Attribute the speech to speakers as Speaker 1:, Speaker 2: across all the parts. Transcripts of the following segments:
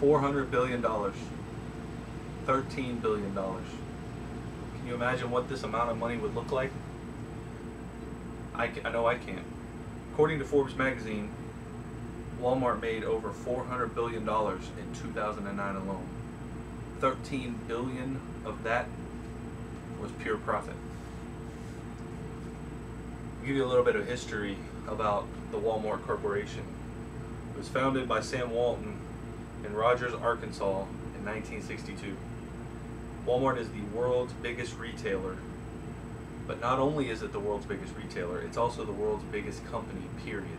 Speaker 1: $400 billion. $13 billion. Can you imagine what this amount of money would look like? I know I can't. According to Forbes magazine, Walmart made over $400 billion in 2009 alone. 13 billion of that was pure profit. I'll give you a little bit of history about the Walmart Corporation. It was founded by Sam Walton in Rogers, Arkansas in 1962. Walmart is the world's biggest retailer, but not only is it the world's biggest retailer, it's also the world's biggest company, period.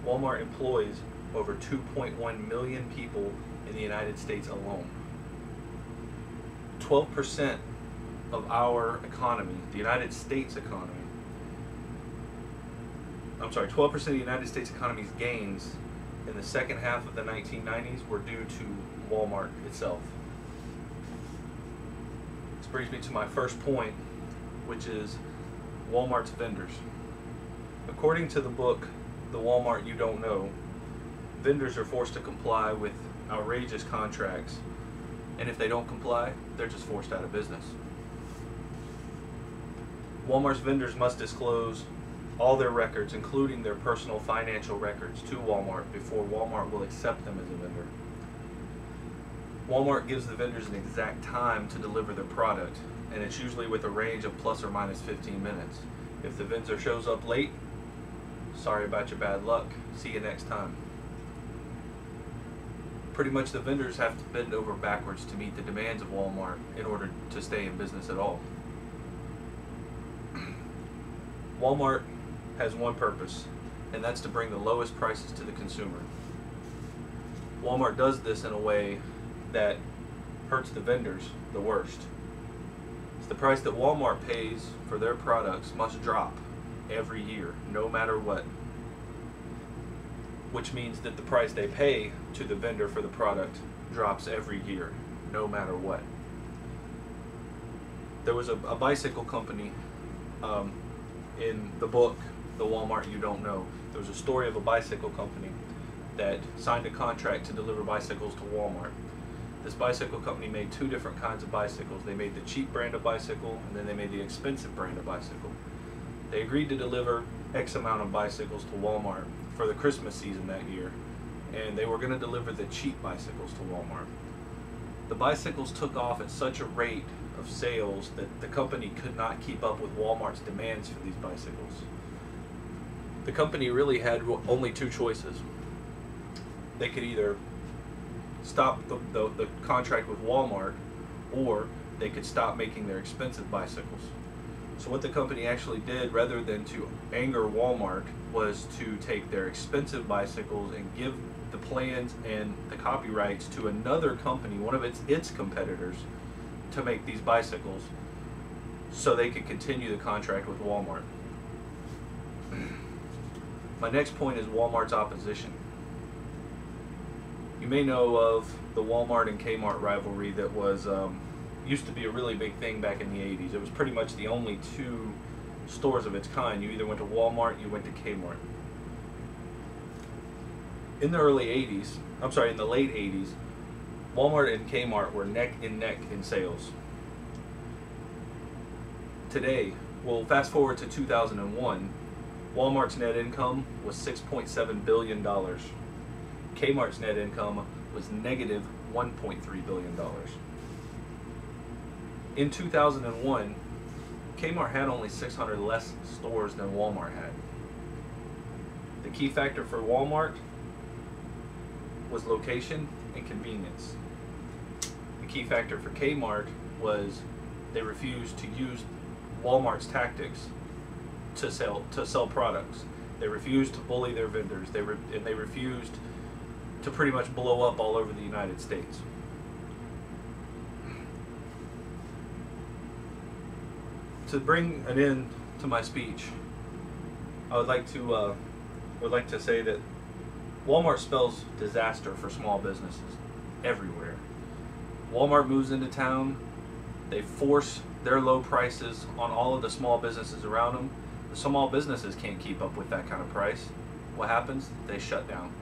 Speaker 1: Walmart employs over 2.1 million people in the United States alone. 12% of our economy, the United States economy, 12% of the United States economy's gains in the second half of the 1990s were due to Walmart itself. This brings me to my first point, which is Walmart's vendors. According to the book, The Walmart You Don't Know, vendors are forced to comply with outrageous contracts, and if they don't comply, they're just forced out of business. Walmart's vendors must disclose all their records, including their personal financial records, to Walmart before Walmart will accept them as a vendor. Walmart gives the vendors an exact time to deliver their product, and it's usually with a range of plus or minus 15 minutes. If the vendor shows up late, sorry about your bad luck, see you next time. Pretty much the vendors have to bend over backwards to meet the demands of Walmart in order to stay in business at all. Walmart has one purpose, and that's to bring the lowest prices to the consumer. Walmart does this in a way that hurts the vendors the worst. It's the price that Walmart pays for their products must drop every year, no matter what. Which means that the price they pay to the vendor for the product drops every year, no matter what. There was a bicycle company in the book, The Walmart You Don't Know. There was a story of a bicycle company that signed a contract to deliver bicycles to Walmart. This bicycle company made two different kinds of bicycles. They made the cheap brand of bicycle, and then they made the expensive brand of bicycle. They agreed to deliver X amount of bicycles to Walmart for the Christmas season that year, and they were going to deliver the cheap bicycles to Walmart. The bicycles took off at such a rate of sales that the company could not keep up with Walmart's demands for these bicycles. The company really had only two choices. They could either stop the contract with Walmart, or they could stop making their expensive bicycles. So what the company actually did, rather than to anger Walmart, was to take their expensive bicycles and give the plans and the copyrights to another company, one of its competitors, to make these bicycles so they could continue the contract with Walmart. My next point is Walmart's opposition. You may know of the Walmart and Kmart rivalry that was used to be a really big thing back in the 80s. It was pretty much the only two stores of its kind. You either went to Walmart, you went to Kmart. In the in the late 80s, Walmart and Kmart were neck and neck in sales. Today, well, fast forward to 2001, Walmart's net income was $6.7 billion. Kmart's net income was negative $1.3 billion. In 2001, Kmart had only 600 less stores than Walmart had. The key factor for Walmart was location and convenience. The key factor for Kmart was they refused to use Walmart's tactics to sell products. They refused to bully their vendors. They refused to pretty much blow up all over the United States. To bring an end to my speech, I would like to say that Walmart spells disaster for small businesses everywhere. Walmart moves into town, they force their low prices on all of the small businesses around them. The small businesses can't keep up with that kind of price. What happens? They shut down.